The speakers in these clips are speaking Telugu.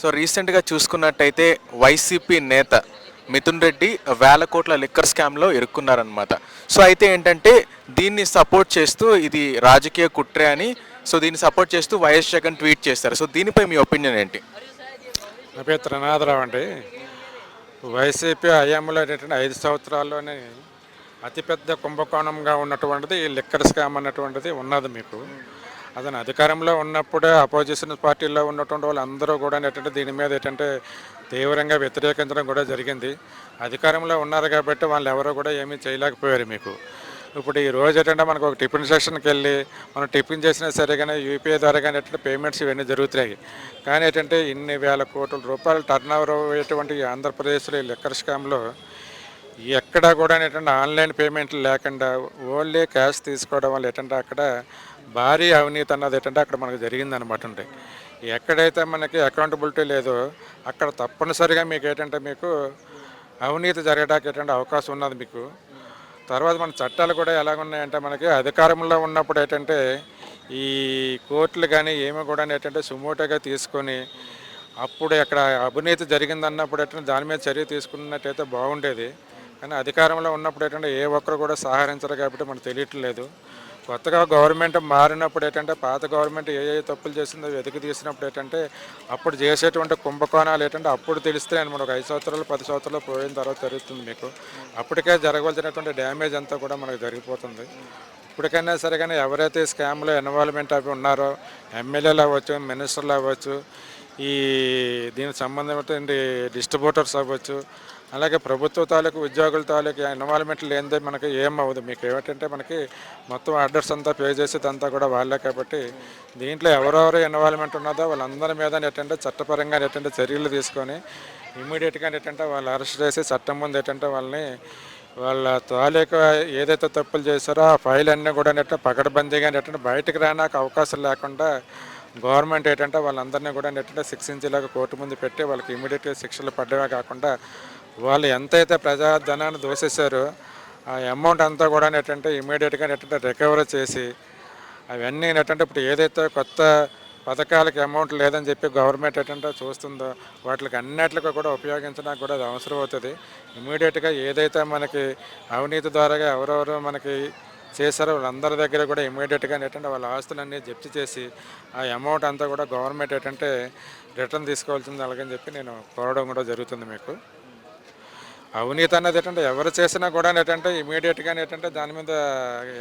సో రీసెంట్గా చూసుకున్నట్టయితే వైసీపీ నేత మిథున్ రెడ్డి వేల కోట్ల లిక్కర్ స్కామ్లో ఇరుక్కున్నారనమాట. సో అయితే ఏంటంటే దీన్ని సపోర్ట్ చేస్తూ ఇది రాజకీయ కుట్రే అని, సో దీన్ని సపోర్ట్ చేస్తూ వైఎస్ జగన్ ట్వీట్ చేస్తారు. సో దీనిపై మీ ఒపీనియన్ ఏంటి? నా పేరు త్రినాథరావు అండి. వైసీపీ హయాంలో ఏంటంటే 5 సంవత్సరాల్లోనే అతిపెద్ద కుంభకోణంగా ఉన్నటువంటిది ఈ లిక్కర్ స్కామ్ అన్నటువంటిది ఉన్నది మీకు. అతను అధికారంలో ఉన్నప్పుడే అపోజిషన్ పార్టీలో ఉన్నటువంటి వాళ్ళందరూ కూడా ఏంటంటే దీని మీద ఏంటంటే తీవ్రంగా వ్యతిరేకించడం కూడా జరిగింది. అధికారంలో ఉన్నారు కాబట్టి వాళ్ళు ఎవరో కూడా ఏమీ చేయలేకపోయారు మీకు. ఇప్పుడు ఈ రోజు ఏంటంటే మనకు ఒక టిఫిన్ సెక్షన్కి వెళ్ళి మనం టిఫిన్ చేసినా సరే కానీ యూపీఐ ద్వారా కానీ ఏంటంటే పేమెంట్స్ ఇవన్నీ జరుగుతున్నాయి. కానీ ఏంటంటే ఇన్ని వేల కోట్ల రూపాయలు టర్న్ ఓవర్ అయ్యేటువంటి ఈ ఆంధ్రప్రదేశ్లో ఈ లిక్కర్ స్కామ్లో ఎక్కడా కూడా ఏంటంటే ఆన్లైన్ పేమెంట్లు లేకుండా ఓన్లీ క్యాష్ తీసుకోవడం వల్ల ఏంటంటే అక్కడ భారీ అవినీతి అన్నది ఏంటంటే అక్కడ మనకు జరిగిందనమాట. ఉంటే ఎక్కడైతే మనకి అకౌంటబిలిటీ లేదో అక్కడ తప్పనిసరిగా మీకు ఏంటంటే మీకు అవినీతి జరగడానికి ఏంటంటే అవకాశం ఉన్నది మీకు. తర్వాత మన చట్టాలు కూడా ఎలాగున్నాయంటే మనకి అధికారంలో ఉన్నప్పుడు ఏంటంటే ఈ కోర్టులు కానీ ఏమి కూడా ఏంటంటే సుమోటోగా తీసుకొని అప్పుడు అక్కడ అవినీతి జరిగిందన్నప్పుడు ఏంటంటే దాని మీద చర్య తీసుకున్నట్టయితే బాగుండేది. కానీ అధికారంలో ఉన్నప్పుడు ఏంటంటే ఏ ఒక్కరు కూడా సహకరించరు కాబట్టి మనకు తెలియట్లేదు. కొత్తగా గవర్నమెంట్ మారినప్పుడు ఏంటంటే పాత గవర్నమెంట్ ఏ తప్పులు చేసిందో వెతికి తీసినప్పుడు ఏంటంటే అప్పుడు చేసేటువంటి కుంభకోణాలు ఏంటంటే అప్పుడు తెలిస్తే మనం ఒక 5 సంవత్సరాలు 10 సంవత్సరాలు పోయిన తర్వాత జరుగుతుంది మీకు. అప్పటికే జరగవలసినటువంటి డ్యామేజ్ అంతా కూడా మనకు జరిగిపోతుంది. ఇప్పటికైనా సరే కానీ ఎవరైతే స్కామ్లో ఇన్వాల్వ్మెంట్ అవి ఉన్నారో ఎమ్మెల్యేలు అవ్వచ్చు, మినిస్టర్లు అవ్వచ్చు, ఈ దీనికి సంబంధించిన డిస్ట్రిబ్యూటర్స్ అవ్వచ్చు, అలాగే ప్రభుత్వ తాలూకు ఉద్యోగుల తాలూకు ఇన్వాల్వ్మెంట్ లేనిదే మనకి ఏమవ్వదు. మీకు ఏమిటంటే మనకి మొత్తం ఆర్డర్స్ అంతా పే చేసేదంతా కూడా వాళ్ళే కాబట్టి దీంట్లో ఎవరెవరు ఇన్వాల్వ్మెంట్ ఉన్నదో వాళ్ళందరి మీద ఏంటంటే చట్టపరంగా ఏంటంటే చర్యలు తీసుకొని ఇమ్మీడియట్గా ఏంటంటే వాళ్ళు అరెస్ట్ చేసి చట్టం ముందు ఏంటంటే వాళ్ళని వాళ్ళ తాలూకు ఏదైతే తప్పులు చేశారో ఆ ఫైల్ అన్నీ కూడా ఏంటంటే పకడ్బందీగా ఏంటంటే బయటకు రానాక అవకాశం లేకుండా గవర్నమెంట్ ఏంటంటే వాళ్ళందరినీ కూడా ఏంటంటే శిక్షించేలాగా కోర్టు ముందు పెట్టి వాళ్ళకి ఇమీడియట్గా శిక్షలు పడ్డవే కాకుండా వాళ్ళు ఎంతైతే ప్రజాధనాన్ని దోసేశారో ఆ అమౌంట్ అంతా కూడా ఏంటంటే ఇమీడియట్గా ఏంటంటే రికవరీ చేసి అవన్నీ ఏంటంటే ఇప్పుడు ఏదైతే కొత్త పథకాలకి అమౌంట్ లేదని చెప్పి గవర్నమెంట్ ఏంటంటే చూస్తుందో వాటికి అన్నిటికీ కూడా ఉపయోగించడానికి కూడా అది అవసరం అవుతుంది. ఇమీడియట్గా ఏదైతే మనకి అవినీతి ద్వారా ఎవరెవరు మనకి చేశారో వాళ్ళందరి దగ్గర కూడా ఇమీడియట్గా ఏంటంటే వాళ్ళ ఆస్తులన్నీ జప్తు చేసి ఆ అమౌంట్ అంతా కూడా గవర్నమెంట్ ఏంటంటే రిటర్న్ తీసుకోవాల్సింది అలాగని చెప్పి నేను కోరడం కూడా జరుగుతుంది మీకు. అవినీతి అన్నది ఏంటంటే ఎవరు చేసినా కూడా ఏంటంటే ఇమీడియట్గా ఏంటంటే దాని మీద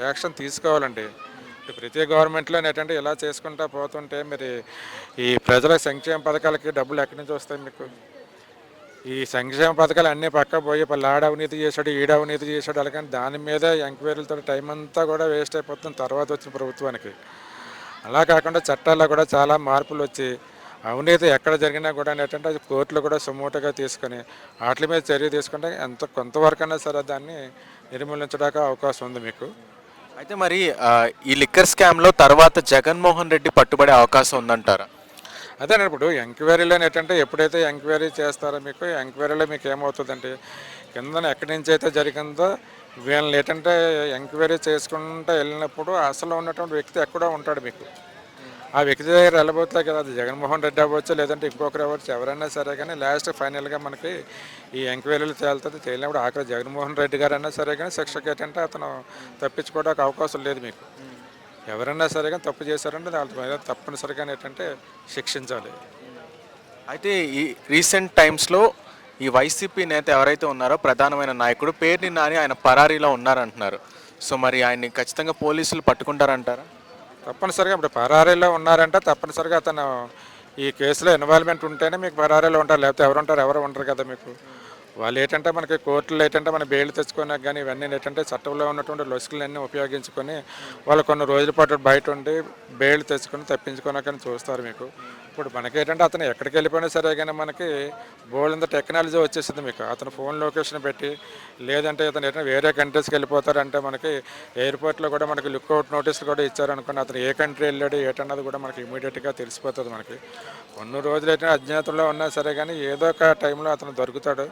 యాక్షన్ తీసుకోవాలండి. ప్రతి గవర్నమెంట్లో ఏంటంటే ఇలా చేసుకుంటా పోతుంటే మరి ఈ ప్రజల సంక్షేమ పథకాలకి డబ్బులు ఎక్కడి నుంచి వస్తాయి మీకు? ఈ సంక్షేమ పథకాలు అన్నీ పక్క పోయి వాళ్ళు ఆడ అవినీతి చేశాడు ఈడ అవినీతి చేశాడు అలాగని దాని మీద ఎంక్వైరీలతో టైం అంతా కూడా వేస్ట్ అయిపోతుంది తర్వాత వచ్చిన ప్రభుత్వానికి. అలా కాకుండా చట్టాల్లో కూడా చాలా మార్పులు వచ్చి అవినీతి ఎక్కడ జరిగినా కూడా ఏంటంటే కోర్టులు కూడా సుమోటోగా తీసుకొని వాటి మీద చర్య తీసుకుంటే కొంతవరకైనా సరే దాన్ని నిర్మూలించడానికి అవకాశం ఉంది మీకు. అయితే మరి ఈ లిక్కర్ స్కామ్లో తర్వాత జగన్మోహన్ రెడ్డి పట్టుబడే అవకాశం ఉందంటారా? అదే ఇప్పుడు ఎంక్వైరీలో ఏంటంటే ఎప్పుడైతే ఎంక్వైరీ చేస్తారో మీకు ఎంక్వైరీలో మీకు ఏమవుతుందంటే కింద ఎక్కడి నుంచి అయితే జరిగిందో వీళ్ళని ఏంటంటే ఎంక్వైరీ చేసుకుంటూ వెళ్ళినప్పుడు అసలు ఉన్నటువంటి వ్యక్తి ఎక్కడో ఉంటాడు మీకు. ఆ వ్యక్తి దగ్గర వెళ్ళబోతే కదా అది జగన్మోహన్ రెడ్డి అవ్వచ్చు లేదంటే ఇంకొకరు అవ్వచ్చు ఎవరైనా సరే కానీ లాస్ట్ ఫైనల్గా మనకి ఈ ఎంక్వైరీలు తేలుతుంది. తేలినప్పుడు ఆఖరి జగన్మోహన్ రెడ్డి గారు అయినా సరే కానీ శిక్షకి ఏంటంటే అతను తప్పించుకోవడానికి అవకాశం లేదు మీకు. ఎవరైనా సరే కానీ తప్పు చేశారంటే వాళ్ళ మీద తప్పనిసరిగా ఏంటంటే శిక్షించాలి. అయితే ఈ రీసెంట్ టైమ్స్లో ఈ వైసీపీ నేత ఎవరైతే ఉన్నారో ప్రధానమైన నాయకుడు పేర్ని నాని ఆయన పరారీలో ఉన్నారంటున్నారు. సో మరి ఆయన్ని ఖచ్చితంగా పోలీసులు పట్టుకుంటారంటారా? తప్పనిసరిగా ఇప్పుడు పరారీలో ఉన్నారంటే తప్పనిసరిగా అతను ఈ కేసులో ఇన్వాల్వ్మెంట్ ఉంటేనే మీకు పరారీలో ఉంటారు, లేకపోతే ఎవరు ఉండరు కదా మీకు. వాళ్ళు ఏంటంటే మనకి కోర్టులు ఏంటంటే మన బెయిల్ తెచ్చుకున్నాక కానీ ఇవన్నీ ఏంటంటే చట్టంలో ఉన్నటువంటి లొసుకులన్నీ ఉపయోగించుకొని వాళ్ళు కొన్ని రోజుల పాటు బయట ఉండి బెయిల్ తెచ్చుకొని తప్పించుకోనకని చూస్తారు మీకు. ఇప్పుడు మనకేంటంటే అతను ఎక్కడికి వెళ్ళిపోయినా సరే కానీ మనకి బోల్డంత టెక్నాలజీ వచ్చేసింది మీకు. అతను ఫోన్ లొకేషన్ పెట్టి లేదంటే అతను ఏంటంటే వేరే కంట్రీస్కి వెళ్ళిపోతారంటే మనకి ఎయిర్పోర్ట్లో కూడా మనకి లుక్అవుట్ నోటీసులు కూడా ఇచ్చారనుకోండి. అతను ఏ కంట్రీ వెళ్ళాడు ఏటన్నది కూడా మనకి ఇమీడియట్గా తెలిసిపోతుంది మనకి. కొన్ని రోజులు అయితే అజ్ఞాతంలో ఉన్నా సరే కానీ ఏదో ఒక టైంలో అతను దొరుకుతాడు.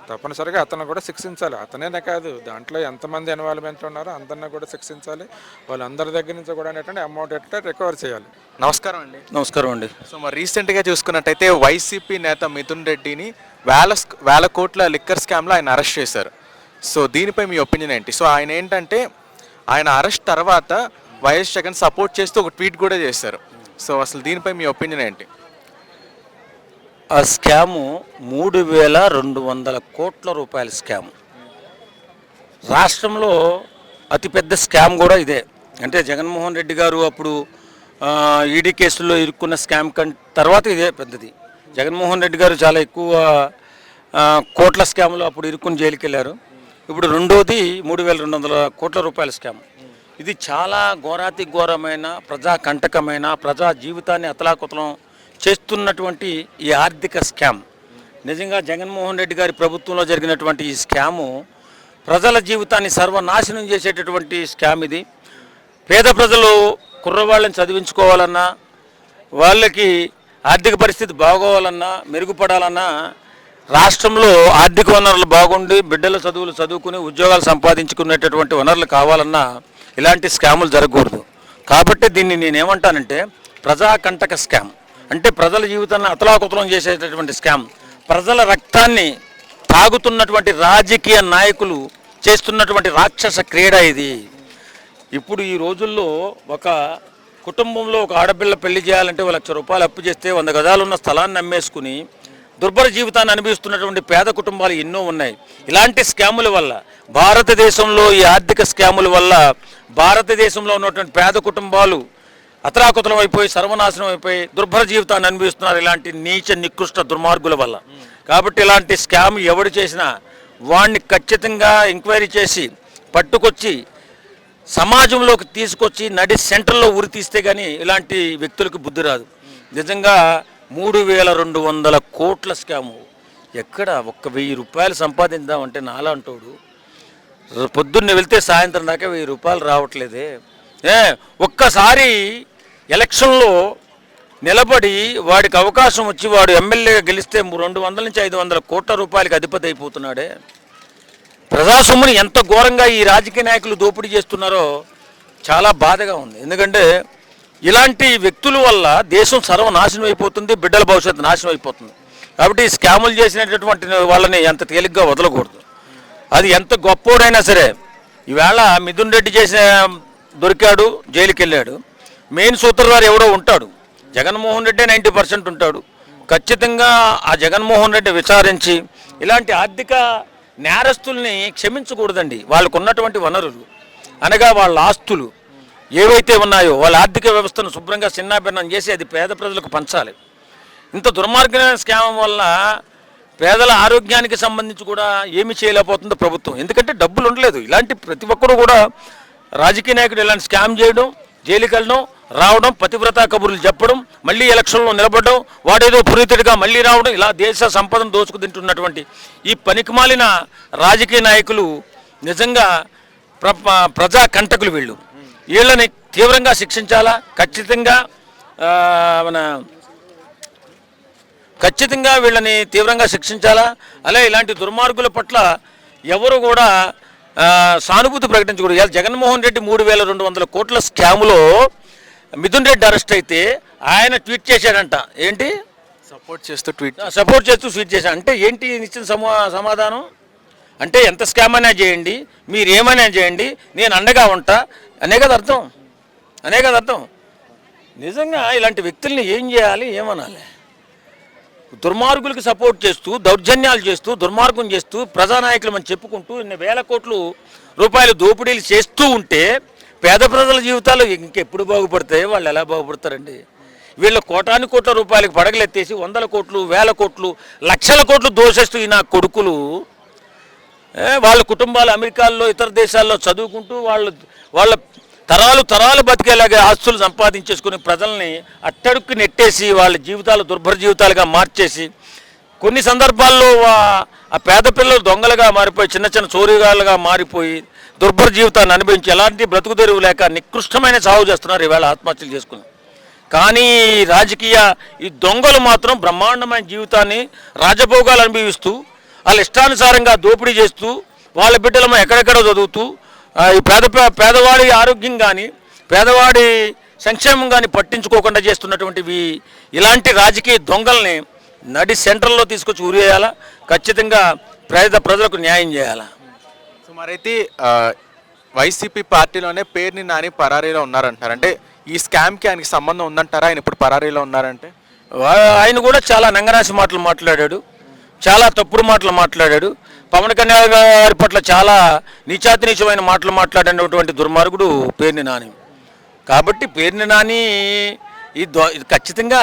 తప్పనిసరిగా అతను కూడా శిక్షించాలి. అతనేనే కాదు, దాంట్లో ఎంతమంది ఇన్వాల్వ్మెంట్ ఉన్నారో అందరినీ కూడా శిక్షించాలి. వాళ్ళందరి దగ్గర నుంచి కూడా ఏంటంటే అమౌంట్ ఎట్లా రికవర్ చేయాలి. నమస్కారం అండి. నమస్కారం అండి. సో మరి రీసెంట్గా చూసుకున్నట్టయితే వైసీపీ నేత మిథున్ రెడ్డిని వేల కోట్ల లిక్కర్ స్కామ్లో ఆయన అరెస్ట్ చేశారు. సో దీనిపై మీ ఒపీనియన్ ఏంటి? సో ఆయన ఏంటంటే ఆయన అరెస్ట్ తర్వాత వైఎస్ జగన్ సపోర్ట్ చేస్తూ ఒక ట్వీట్ కూడా చేశారు. సో అసలు దీనిపై మీ ఒపీనియన్ ఏంటి? ఆ స్కాము 3,200 కోట్ల రూపాయల స్కాము. రాష్ట్రంలో అతిపెద్ద స్కామ్ కూడా ఇదే. అంటే జగన్మోహన్ రెడ్డి గారు అప్పుడు ఈడీ కేసుల్లో ఇరుక్కున్న స్కామ్ తర్వాత ఇదే పెద్దది. జగన్మోహన్ రెడ్డి గారు చాలా ఎక్కువ కోట్ల స్కామ్లో అప్పుడు ఇరుక్కుని జైలుకి వెళ్ళారు. ఇప్పుడు రెండోది 3,200 కోట్ల రూపాయల స్కామ్. ఇది చాలా ఘోరాతి ఘోరమైన ప్రజాకంటకమైన ప్రజా జీవితాన్ని అతలాకుతలం చేస్తున్నటువంటి ఈ ఆర్థిక స్కామ్. నిజంగా జగన్మోహన్ రెడ్డి గారి ప్రభుత్వంలో జరిగినటువంటి ఈ స్కాము ప్రజల జీవితాన్ని సర్వనాశనం చేసేటటువంటి స్కామ్ ఇది. పేద ప్రజలు కుర్రవాళ్ళని చదివించుకోవాలన్నా, వాళ్ళకి ఆర్థిక పరిస్థితి బాగోవాలన్నా, మెరుగుపడాలన్నా రాష్ట్రంలో ఆర్థిక వనరులు బాగుండి బిడ్డల చదువులు చదువుకుని ఉద్యోగాలు సంపాదించుకునేటటువంటి వనరులు కావాలన్నా ఇలాంటి స్కాములు జరగకూడదు. కాబట్టి దీన్ని నేనేమంటానంటే ప్రజాకంటక స్కామ్. అంటే ప్రజల జీవితాన్ని అతలాకుతలం చేసేటటువంటి స్కామ్. ప్రజల రక్తాన్ని తాగుతున్నటువంటి రాజకీయ నాయకులు చేస్తున్నటువంటి రాక్షస క్రీడ ఇది. ఇప్పుడు ఈ రోజుల్లో ఒక కుటుంబంలో ఒక ఆడపిల్ల పెళ్లి చేయాలంటే 1,00,000 రూపాయలు అప్పు చేస్తే 100 గజాలు ఉన్న స్థలాన్ని అమ్మేసుకుని దుర్భర జీవితాన్ని అనుభవిస్తున్నటువంటి పేద కుటుంబాలు ఎన్నో ఉన్నాయి. ఇలాంటి స్కాముల వల్ల భారతదేశంలో ఈ ఆర్థిక స్కాముల వల్ల భారతదేశంలో ఉన్నటువంటి పేద కుటుంబాలు అతలాకుతలం అయిపోయి సర్వనాశనం అయిపోయి దుర్భర జీవితాన్ని అనుభవిస్తున్నారు ఇలాంటి నీచ నికృష్ట దుర్మార్గుల వల్ల. కాబట్టి ఇలాంటి స్కామ్ ఎవడు చేసినా వాడిని ఖచ్చితంగా ఎంక్వైరీ చేసి పట్టుకొచ్చి సమాజంలోకి తీసుకొచ్చి నడి సెంటర్లో ఉరి తీస్తే కానీ ఇలాంటి వ్యక్తులకు బుద్ధి రాదు. నిజంగా 3,200 కోట్ల స్కాము. ఎక్కడ 1,000 రూపాయలు సంపాదిద్దామంటే నాలాంటోడు పొద్దున్నే వెళ్తే సాయంత్రం దాకా 1,000 రూపాయలు రావట్లేదే. ఒక్కసారి ఎలక్షన్లో నిలబడి వాడికి అవకాశం వచ్చి వాడు ఎమ్మెల్యేగా గెలిస్తే 200 నుంచి 500 కోట్ల రూపాయలకి అధిపతి అయిపోతున్నాడే. ప్రజాసొమ్ముని ఎంత ఘోరంగా ఈ రాజకీయ నాయకులు దోపిడీ చేస్తున్నారో చాలా బాధగా ఉంది. ఎందుకంటే ఇలాంటి వ్యక్తుల వల్ల దేశం సర్వనాశనం అయిపోతుంది, బిడ్డల భవిష్యత్తు నాశనం అయిపోతుంది. కాబట్టి స్కాములు చేసినటువంటి వాళ్ళని ఎంత తేలిగ్గా వదలకూడదు. అది ఎంత గొప్పోడైనా సరే. ఈవేళ మిథున్ రెడ్డి దొరికాడు, జైలుకి వెళ్ళాడు. మెయిన్ సూత్రధారి ఎవడో ఉంటాడు. జగన్మోహన్ రెడ్డి 90% ఉంటాడు. ఖచ్చితంగా ఆ జగన్మోహన్ రెడ్డి విచారించి ఇలాంటి ఆర్థిక నేరస్తుల్ని క్షమించకూడదండి. వాళ్ళకు ఉన్నటువంటి వనరులు అనగా వాళ్ళ ఆస్తులు ఏవైతే ఉన్నాయో వాళ్ళ ఆర్థిక వ్యవస్థను శుభ్రంగా చిన్నాభిన్నం చేసి అది పేద ప్రజలకు పంచాలి. ఇంత దుర్మార్గమైన స్కామ్ వల్ల పేదల ఆరోగ్యానికి సంబంధించి కూడా ఏమి చేయలేకపోతుందో ప్రభుత్వం. ఎందుకంటే డబ్బులు ఉండలేదు. ఇలాంటి ప్రతి ఒక్కరు కూడా రాజకీయ నాయకుడు ఇలాంటి స్కామ్ చేయడం, జైలుకి వెళ్ళడం, రావడం, పతివ్రత కబుర్లు చెప్పడం, మళ్ళీ ఎలక్షన్లో నిలబడడం, వాడేదో పునీతుడిగా మళ్ళీ రావడం, ఇలా దేశ సంపదను దోచుకు తింటున్నటువంటి ఈ పనికిమాలిన రాజకీయ నాయకులు నిజంగా ప్రజా కంటకులు. వీళ్ళని తీవ్రంగా శిక్షించాలా. ఖచ్చితంగా వీళ్ళని తీవ్రంగా శిక్షించాలా. అలా ఇలాంటి దుర్మార్గుల పట్ల ఎవరు కూడా సానుభూతి ప్రకటించకూడదు. ఇవాళ జగన్మోహన్ రెడ్డి 3,200 కోట్ల స్కాములో మిథున్ రెడ్డి అరెస్ట్ అయితే ఆయన ట్వీట్ చేశాడంట. ఏంటి? సపోర్ట్ చేస్తూ ట్వీట్ చేశాడు. అంటే ఏంటి ఇచ్చిన సమాధానం? అంటే ఎంత స్కామ్ అయినా చేయండి, మీరు ఏమైనా చేయండి, నేను అండగా ఉంటా అనే కదా అర్థం. నిజంగా ఇలాంటి వ్యక్తుల్ని ఏం చేయాలి, ఏమనాలి? దుర్మార్గులకు సపోర్ట్ చేస్తూ, దౌర్జన్యాలు చేస్తూ, దుర్మార్గం చేస్తూ, ప్రజానాయకులు అని చెప్పుకుంటూ ఇన్ని వేల కోట్ల రూపాయలు దోపిడీలు చేస్తూ ఉంటే పేద ప్రజల జీవితాలు ఇంకెప్పుడు బాగుపడతాయి? వాళ్ళు ఎలా బాగుపడతారండి? వీళ్ళు కోట్ల రూపాయలకు పడగలెత్తేసి 100 కోట్లు, 1000 కోట్లు, లక్షల కోట్లు దోషేస్తూ ఈ నా కొడుకులు వాళ్ళ కుటుంబాలు అమెరికాల్లో ఇతర దేశాల్లో చదువుకుంటూ వాళ్ళ తరాలు బతికేలాగా ఆస్తులు సంపాదించేసుకుని ప్రజల్ని అట్టడుక్కు నెట్టేసి వాళ్ళ జీవితాలు దుర్భర జీవితాలుగా మార్చేసి కొన్ని సందర్భాల్లో ఆ పేద పిల్లలు దొంగలుగా మారిపోయి చిన్న చోరీగాళ్ళుగా మారిపోయి దుర్భర జీవితాన్ని అనుభవించి ఎలాంటి బ్రతుకు తెరువు లేక నికృష్టమైన సాగు చేస్తున్నారు ఈవేళ ఆత్మహత్యలు చేసుకుని. కానీ ఈ దొంగలు మాత్రం బ్రహ్మాండమైన జీవితాన్ని రాజభోగాలు అనుభవిస్తూ వాళ్ళ ఇష్టానుసారంగా దోపిడీ చేస్తూ వాళ్ళ బిడ్డలము ఎక్కడెక్కడో చదువుతూ ఈ పేదవాడి ఆరోగ్యం కానీ పేదవాడి సంక్షేమం కానీ పట్టించుకోకుండా చేస్తున్నటువంటివి ఇలాంటి రాజకీయ దొంగల్ని నడి సెంట్రల్లో తీసుకొచ్చి ఉరేయాలా, ఖచ్చితంగా ప్రజలకు న్యాయం చేయాలా. సో మరైతే వైసీపీ పార్టీలోనే పేర్ని నాని పరారీలో ఉన్నారంటారు. అంటే ఈ స్కామ్కి ఆయనకి సంబంధం ఉందంటారా? ఆయన ఇప్పుడు పరారీలో ఉన్నారంటే ఆయన కూడా చాలా నంగనాసి మాటలు మాట్లాడాడు, చాలా తప్పుడు మాటలు మాట్లాడాడు. పవన్ కళ్యాణ్ గారి పట్ల చాలా నీచాతినీచమైన మాటలు మాట్లాడినటువంటి దుర్మార్గుడు పేర్ని నాని. కాబట్టి పేర్ని నాని ఇది ఖచ్చితంగా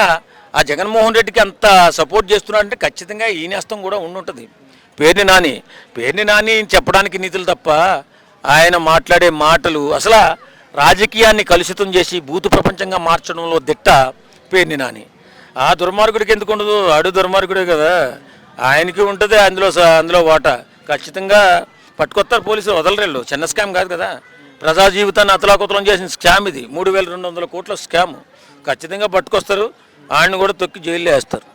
ఆ జగన్మోహన్ రెడ్డికి అంత సపోర్ట్ చేస్తున్నాడంటే ఖచ్చితంగా ఈ నేస్తం కూడా ఉండుంటుంది. పేర్ని నాని చెప్పడానికి నీతులు తప్ప ఆయన మాట్లాడే మాటలు అసలు రాజకీయాన్ని కలుషితం చేసి భూతు ప్రపంచంగా మార్చడంలో దిట్ట పేర్ని నాని. ఆ దుర్మార్గుడికి ఎందుకు ఉండదు? ఆడు దుర్మార్గుడే కదా, ఆయనకి ఉంటుంది అందులో వాటా. ఖచ్చితంగా పట్టుకొస్తారు పోలీసులు, వదలరేళ్ళు. చిన్న స్కామ్ కాదు కదా, ప్రజా జీవితాన్ని అతలాకుతలం చేసిన స్కామ్ ఇది. 3200 కోట్ల స్కామ్. ఖచ్చితంగా పట్టుకొస్తారు, ఆయన్ని కూడా తొక్కి జైల్లో వేస్తారు.